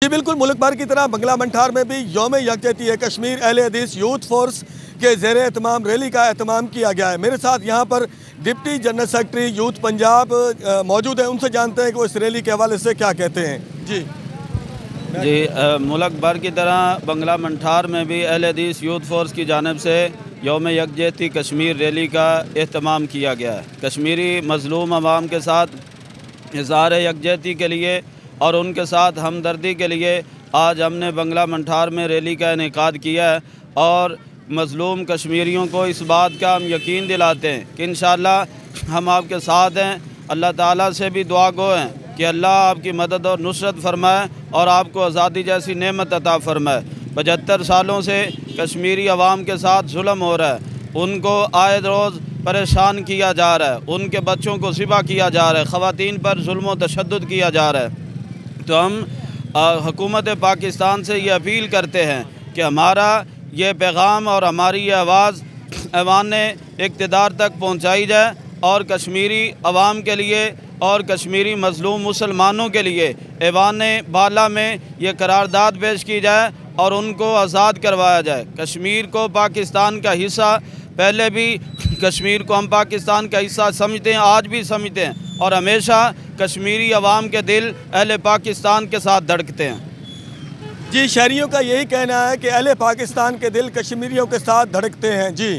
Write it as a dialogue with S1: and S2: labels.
S1: जी बिल्कुल, मुल्क भर की तरह बंगला मंठार में भी यौम यकजहती कश्मीर अहले हदीस यूथ फोर्स के ज़ेर एहतमाम रैली का एहतमाम किया गया है। मेरे साथ यहाँ पर deputy general secretary youth Punjab मौजूद है, उनसे जानते हैं कि वो इस रैली के हवाले से क्या कहते हैं। जी
S2: मुल्क भर की तरह बंगला मंठार में भी अहले हदीस यूथ फोर्स की जानिब से यौम यकजहती कश्मीर रैली का एहतमाम किया गया है। कश्मीरी मज़लूम अवाम के साथ इज़हार यकजहती के लिए और उनके साथ हमदर्दी के लिए आज हमने बंगला मंठार में रैली का इनेकाद किया है और मज़लूम कश्मीरियों को इस बात का हम यकीन दिलाते हैं कि इंशाअल्लाह हम आपके साथ हैं। अल्लाह ताला से भी दुआ गो हैं कि अल्लाह आपकी मदद और नुसरत फरमाए और आपको आज़ादी जैसी नेमत अता फरमाए। 75 सालों से कश्मीरी अवाम के साथ जुल्म हो रहा है, उनको आए रोज़ परेशान किया जा रहा है, उनके बच्चों को ज़िबा किया जा रहा है, ख़वातीन पर जुल्म व तशद्दुद किया जा रहा है। तो हम हुकूमत पाकिस्तान से ये अपील करते हैं कि हमारा ये पैगाम और हमारी ये आवाज़ ऐवान इक़्तिदार तक पहुँचाई जाए और कश्मीरी अवाम के लिए और कश्मीरी मज़लूम मुसलमानों के लिए ऐवान बाला में ये करारदाद पेश की जाए और उनको आज़ाद करवाया जाए। कश्मीर को पाकिस्तान का हिस्सा, पहले भी कश्मीर को हम पाकिस्तान का हिस्सा समझते हैं, आज भी समझते हैं और हमेशा कश्मीरी अवाम के दिल अहले पाकिस्तान के साथ धड़कते हैं।
S1: जी, शहरियों का यही कहना है कि अहले पाकिस्तान के दिल कश्मीरियों के साथ धड़कते हैं। जी।